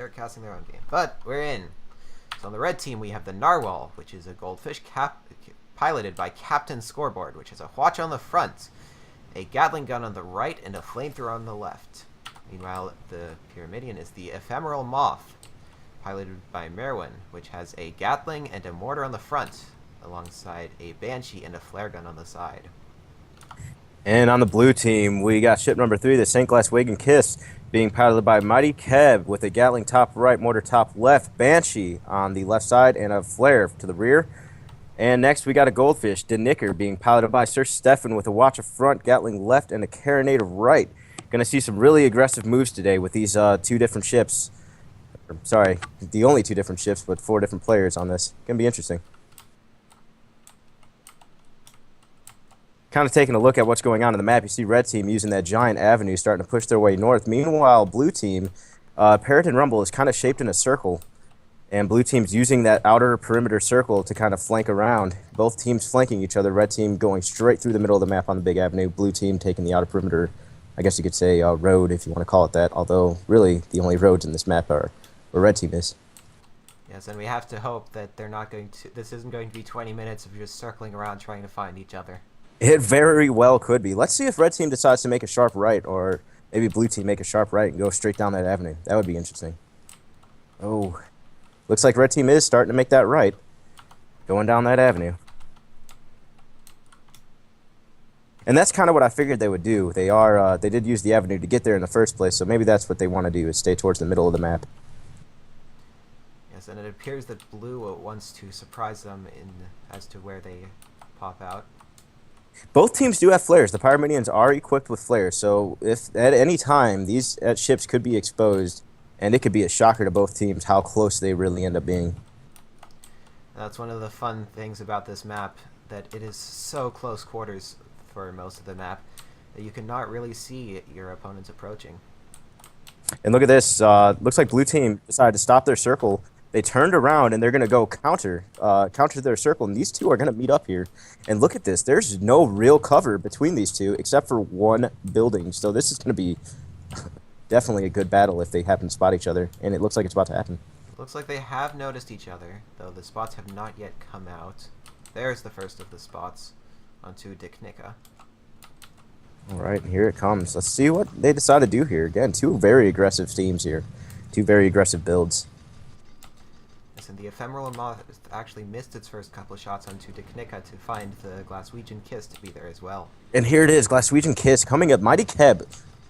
they're casting their own game. But we're in. So on the red team, we have the Narwhal, which is a goldfish piloted by Captain Scoreboard, which has a watch on the front, a Gatling gun on the right, and a flamethrower on the left. Meanwhile, the Pyramidion is the Ephemeral Moth, piloted by Merwin, which has a Gatling and a mortar on the front, alongside a Banshee and a flare gun on the side. And on the blue team, we got ship number 3, the St. Glaswegian Kiss, being piloted by Mighty Keb with a Gatling top right, mortar top left, Banshee on the left side, and a flare to the rear. And next we got a Goldfish, Denicker, being piloted by Sir Stefan with a Watcher front, Gatling left, and a Carronade right. Going to see some really aggressive moves today with these two different ships. Sorry, the only two different ships, but 4 different players on this. Going to be interesting. Kind of taking a look at what's going on the map, you see red team using that giant avenue starting to push their way north. Meanwhile, blue team, Paritan Rumble is kind of shaped in a circle, and blue team's using that outer perimeter circle to kind of flank around. Both teams flanking each other, red team going straight through the middle of the map on the big avenue, blue team taking the outer perimeter, I guess you could say road if you want to call it that, although really the only roads in this map are where red team is. Yes, and we have to hope that they're not going to, this isn't going to be 20 minutes of just circling around trying to find each other. It very well could be. Let's see if red team decides to make a sharp right, or maybe blue team make a sharp right and go straight down that avenue. That would be interesting. Oh, looks like red team is starting to make that right, going down that avenue. And that's kind of what I figured they would do. They did use the avenue to get there in the first place, so maybe that's what they want to do, is stay towards the middle of the map. Yes, and it appears that blue wants to surprise them as to where they pop out. Both teams do have flares. The Pyramidians are equipped with flares, so if at any time these ships could be exposed, and it could be a shocker to both teams how close they really end up being. That's one of the fun things about this map, that it is so close quarters for most of the map that you cannot really see your opponents approaching. And look at this. Looks like blue team decided to stop their circle. They turned around and they're going to go counter their circle, and these two are going to meet up here. And look at this. There's no real cover between these two except for one building. So this is going to be definitely a good battle if they happen to spot each other, and it looks like it's about to happen. Looks like they have noticed each other, though the spots have not yet come out. There's the first of the spots onto Diknika. All right, here it comes. Let's see what they decide to do here. Again, 2 very aggressive teams here. 2 very aggressive builds. And the Ephemeral Moth actually missed its first couple of shots onto Diknika to find the Glaswegian Kiss to be there as well. And here it is, Glaswegian Kiss coming up. Mighty Keb.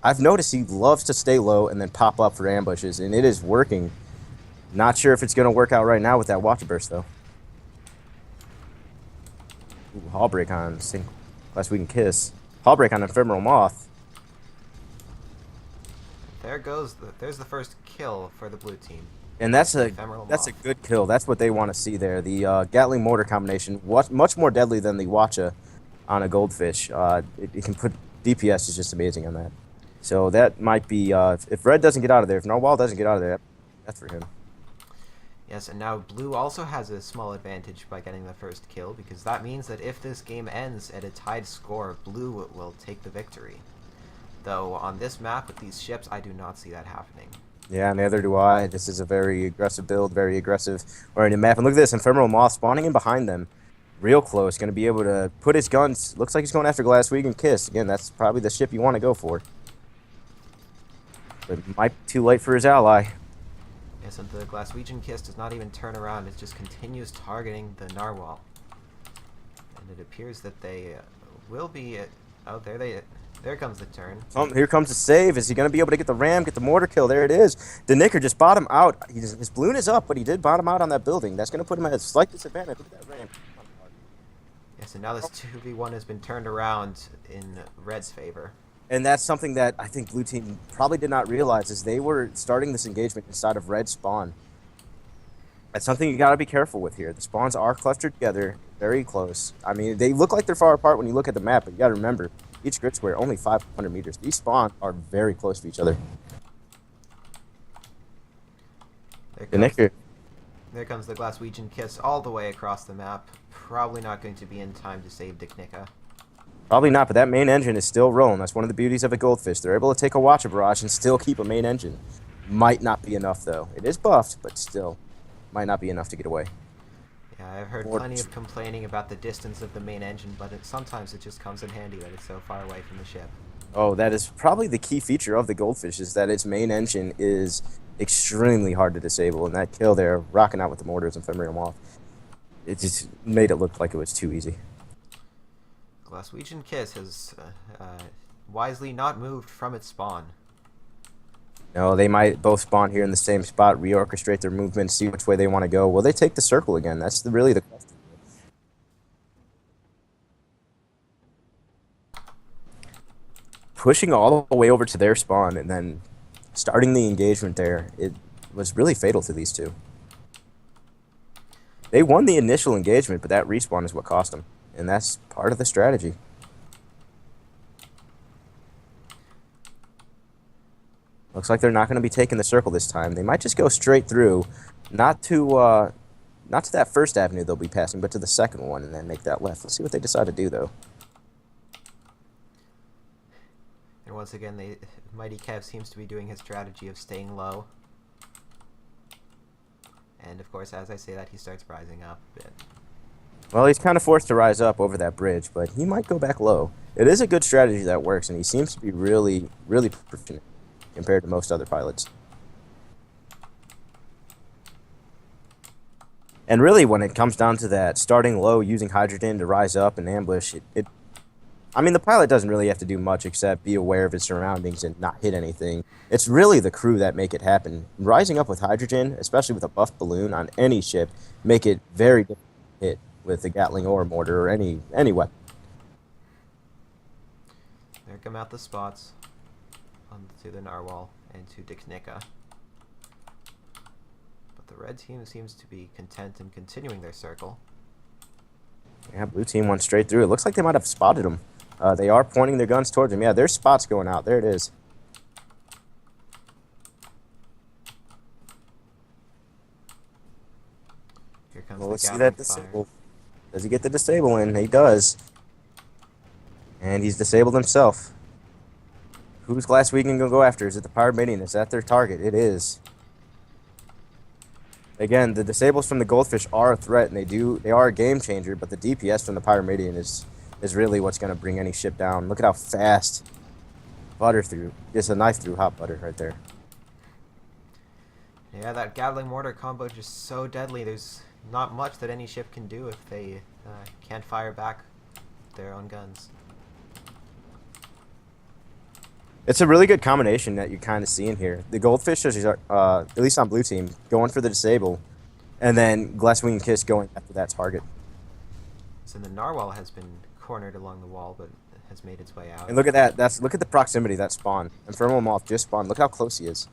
I've noticed he loves to stay low and then pop up for ambushes, and it is working. Not sure if it's going to work out right now with that Watcher Burst, though. Ooh, Hall Break on Glaswegian Kiss. Hall Break on Ephemeral Moth. There's the first kill for the blue team. And that's a good kill. That's what they want to see there. The Gatling mortar combination, much more deadly than the Watcha on a Goldfish. It can put DPS is just amazing on that. So that might be if red doesn't get out of there, if Narwhal doesn't get out of there, that's for him. Yes, and now blue also has a small advantage by getting the first kill, because that means that if this game ends at a tied score, blue will take the victory. Though on this map with these ships, I do not see that happening. Yeah, neither do I. This is a very aggressive build, very aggressive oriented map. And look at this, Ephemeral Moth spawning in behind them. Real close, going to be able to put his guns. Looks like he's going after Glaswegian Kiss. Again, that's probably the ship you want to go for. But it might be too late for his ally. Yes, and the Glaswegian Kiss does not even turn around. It just continues targeting the Narwhal. And it appears that they will be... oh, there comes the turn. Here comes the save. Is he going to be able to get the ram, get the mortar kill? There it is. Denicker just bottomed out. His balloon is up, but he did bottom out on that building. That's going to put him at a slight disadvantage. Look at that ram. Yes, and now this 2v1 has been turned around in red's favor. And that's something that I think blue team probably did not realize, is they were starting this engagement inside of red spawn. That's something you got to be careful with here. The spawns are clustered together, very close. I mean, they look like they're far apart when you look at the map, but you got to remember, each grid square only 500 meters. These spawns are very close to each other. There comes the Glaswegian Kiss all the way across the map. Probably not going to be in time to save Diknika. Probably not, but that main engine is still rolling. That's one of the beauties of a Goldfish. They're able to take a Watcher barrage and still keep a main engine. Might not be enough, though. It is buffed, but still might not be enough to get away. Yeah, I've heard plenty of complaining about the distance of the main engine, but sometimes it just comes in handy that it's so far away from the ship. Oh, that is probably the key feature of the Goldfish, is that its main engine is extremely hard to disable, and that kill there, rocking out with the mortars and firing them off, it just made it look like it was too easy. Glaswegian Kiss has wisely not moved from its spawn. No, they might both spawn here in the same spot, reorchestrate their movement, see which way they want to go. Will they take the circle again? That's really the question. Pushing all the way over to their spawn and then starting the engagement there, it was really fatal to these two. They won the initial engagement, but that respawn is what cost them. And that's part of the strategy. Looks like they're not going to be taking the circle this time. They might just go straight through, not to that first avenue they'll be passing, but to the second one, and then make that left. Let's see what they decide to do, though. And once again, Mighty Kev seems to be doing his strategy of staying low. And of course, as I say that, he starts rising up a bit. Well, he's kind of forced to rise up over that bridge, but he might go back low. It is a good strategy that works, and he seems to be really, really proficient compared to most other pilots. And really, when it comes down to that, starting low, using hydrogen to rise up and ambush, I mean, the pilot doesn't really have to do much except be aware of his surroundings and not hit anything. It's really the crew that make it happen. Rising up with hydrogen, especially with a buff balloon on any ship, make it very difficult to hit with a Gatling or a mortar or any weapon. There come out the spots onto the Narwhal and to Diknika. But the red team seems to be content in continuing their circle. Yeah, blue team went straight through. It looks like they might have spotted him. They are pointing their guns towards him. Yeah, there's spots going out. There it is. Here comes Well, the let's see Gatling that fire. disable. Does he get the disable in? He does. And he's disabled himself. Who's Glaswegian going to go after? Is it the Pyramidian? Is that their target? It is. Again, the disables from the Goldfish are a threat, and they are a game changer, but the DPS from the Pyramidian is really what's going to bring any ship down. Look at how fast butter through. Just a knife through hot butter right there. Yeah, that Gatling mortar combo just so deadly. There's not much that any ship can do if they can't fire back their own guns. It's a really good combination that you're kind of seeing here. The Goldfish, at least on blue team, going for the disable, and then Glaswegian Kiss going after that target. So the Narwhal has been cornered along the wall, but has made its way out. And look at that. Look at the proximity of that spawn. Infernal Moth just spawned. Look how close he is.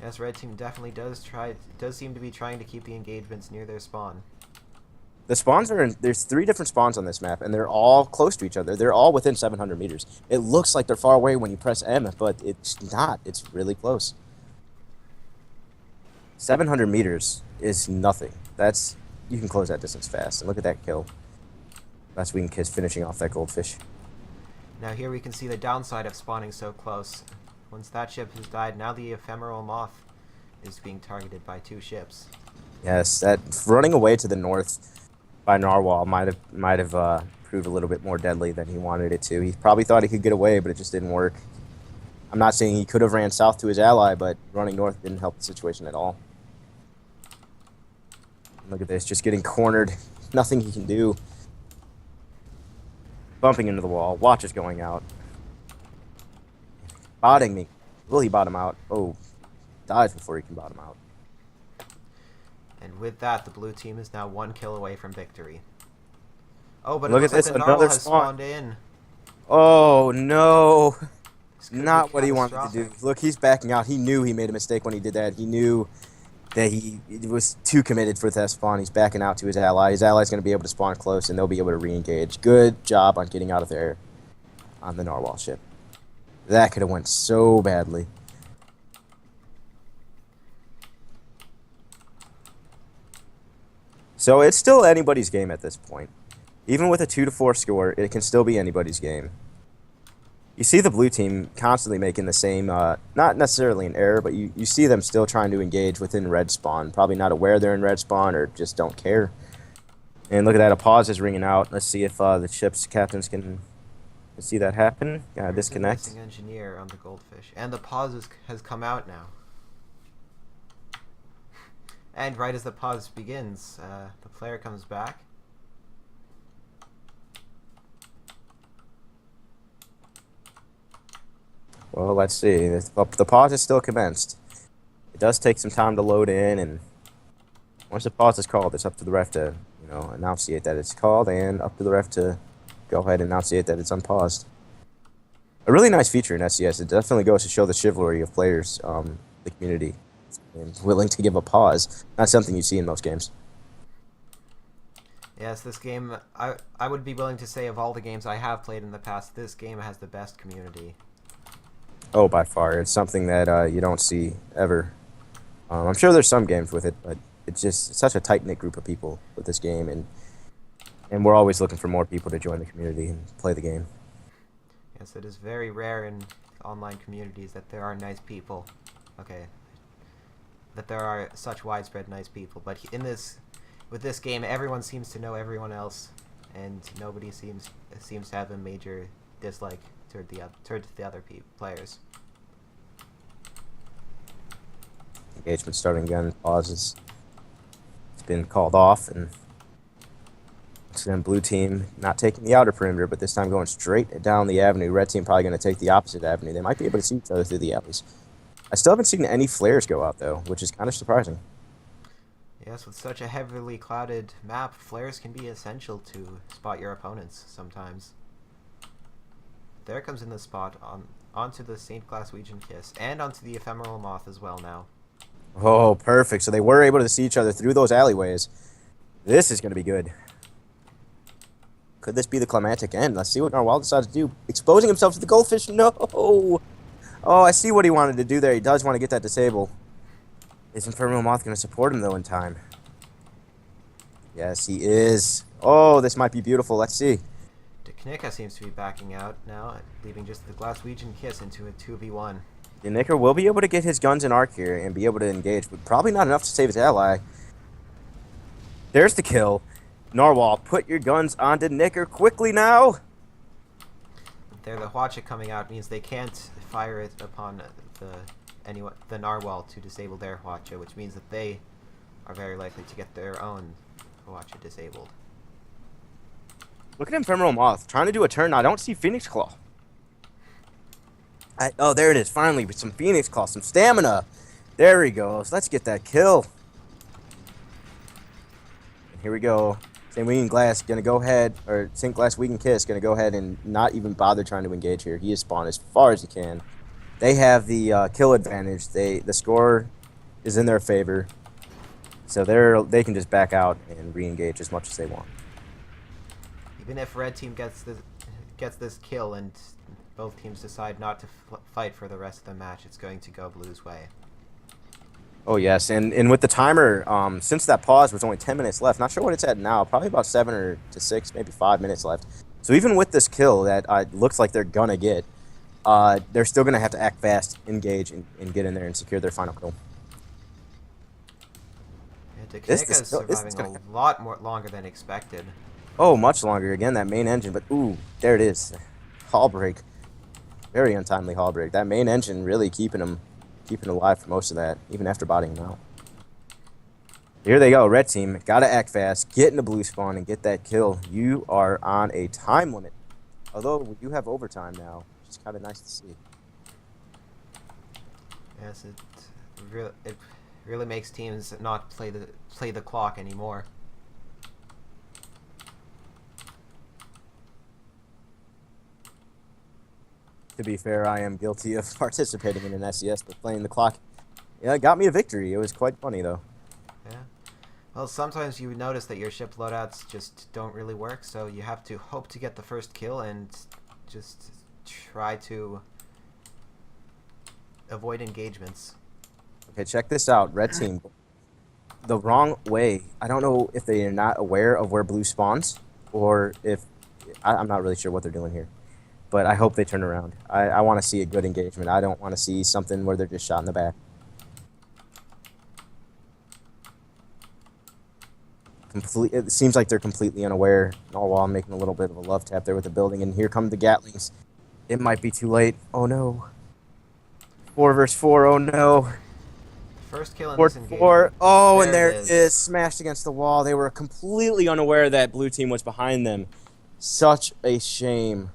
Yes, red team definitely does seem to be trying to keep the engagements near their spawn. The spawns there's 3 different spawns on this map, and they're all close to each other. They're all within 700 meters. It looks like they're far away when you press M, but it's not. It's really close. 700 meters is nothing. You can close that distance fast. And look at that kill. Glaswegian Kiss finishing off that Goldfish. Now here we can see the downside of spawning so close. Once that ship has died, now the Ephemeral Moth is being targeted by 2 ships. Yes, that running away to the north by Narwhal might have proved a little bit more deadly than he wanted it to. He probably thought he could get away, but it just didn't work. I'm not saying he could have ran south to his ally, but running north didn't help the situation at all. Look at this, just getting cornered. Nothing he can do. Bumping into the wall. Watch is going out. Botting me. Will he bottom out? Oh, dies before he can bottom out. And with that, the blue team is now 1 kill away from victory. Oh, but Look it at looks this, like the Narwhal another has spawn. spawned in. Oh, no. This could be Not what he wanted to do. catastrophic. Look, he's backing out. He knew he made a mistake when he did that. He knew that he was too committed for that spawn. He's backing out to his ally. His ally's going to be able to spawn close, and they'll be able to re-engage. Good job on getting out of there on the Narwhal ship. That could have went so badly. So it's still anybody's game at this point. Even with a 2-4 score, it can still be anybody's game. You see the blue team constantly making the same, not necessarily an error, but you see them still trying to engage within red spawn. Probably not aware they're in red spawn or just don't care. And look at that, a pause is ringing out. Let's see if the ship's captains can see that happen. Disconnect. Missing engineer on the goldfish. And the pause has come out now. And right as the pause begins, the player comes back. Well, let's see. The pause is still commenced. It does take some time to load in, and once the pause is called, it's up to the ref to, enunciate that it's called, and up to the ref to go ahead and enunciate that it's unpaused. A really nice feature in SCS. It definitely goes to show the chivalry of players, the community, and willing to give a pause. Not something you see in most games. Yes, this game, I would be willing to say of all the games I have played in the past, this game has the best community. Oh, by far. It's something that you don't see ever. I'm sure there's some games with it, but it's such a tight-knit group of people with this game, and we're always looking for more people to join the community and play the game. Yes, it is very rare in online communities that there are nice people. Okay. That there are such widespread nice people, but with this game, everyone seems to know everyone else, and nobody seems to have a major dislike toward the other players. Engagement starting again. Pauses. It's been called off, and then blue team not taking the outer perimeter, but this time going straight down the avenue. Red team probably going to take the opposite avenue. They might be able to see each other through the alleys. I still haven't seen any flares go out, though, which is kind of surprising. Yes, with such a heavily clouded map, flares can be essential to spot your opponents sometimes. There comes in the spot onto the St. Glaswegian Kiss, and onto the Ephemeral Moth as well now. Oh, perfect. So they were able to see each other through those alleyways. This is going to be good. Could this be the climactic end? Let's see what Narwhal decides to do. Exposing himself to the goldfish. No! Oh, I see what he wanted to do there. He does want to get that disable. Is Ephemeral Moth going to support him, though, in time? Yes, he is. Oh, this might be beautiful. Let's see. Knika seems to be backing out now, leaving just the Glaswegian Kiss into a 2v1. Knicker will be able to get his guns in arc here and be able to engage, but probably not enough to save his ally. There's the kill. Narwhal, put your guns onto Knicker quickly now. There, the Hwacha coming out means they can't fire it upon the Narwhal to disable their Hwacha, which means that they are very likely to get their own Hwacha disabled. Look at Ephemeral Moth trying to do a turn. I don't see Phoenix Claw. Oh, there it is. Finally, with some Phoenix Claw, some stamina. There he goes. Let's get that kill. And here we go. St. Glass going to go ahead, or St. Glaswegian Kiss going to go ahead and not even bother trying to engage here. He is spawned as far as he can. They have the kill advantage. The score is in their favor. So they can just back out and re-engage as much as they want. Even if red team gets this kill and both teams decide not to fight for the rest of the match, it's going to go blue's way. Oh yes, and with the timer, since that pause was only 10 minutes left, not sure what it's at now, probably about 7 or to 6, maybe 5 minutes left. So even with this kill that looks like they're gonna get, they're still gonna have to act fast, engage, and get in there and secure their final kill. Yeah, Knika surviving a lot longer than expected. Oh, much longer. Again, that main engine, but ooh, there it is. Hull break. Very untimely hull break. That main engine really keeping him alive for most of that, even after botting him out. Here they go, red team. Gotta act fast, get in the blue spawn, and get that kill. You are on a time limit. Although, you have overtime now, which is kind of nice to see. Yes, it really makes teams not play the clock anymore. To be fair, I am guilty of participating in an SCS, but playing the clock, yeah, it got me a victory. It was quite funny, though. Yeah. Well, sometimes you notice that your ship loadouts just don't really work, so you have to hope to get the first kill and just try to avoid engagements. Okay, check this out. Red team, the wrong way. I don't know if they are not aware of where blue spawns, or if... I'm not really sure what they're doing here. but I hope they turn around. I want to see a good engagement. I don't want to see something where they're just shot in the back. It seems like they're completely unaware, all while I'm making a little bit of a love tap there with the building, and here come the Gatlings. It might be too late. Oh no. 4 versus 4, oh no. First kill in 4 this engagement. 4. Oh, and There there it it is, smashed against the wall. They were completely unaware that blue team was behind them. Such a shame.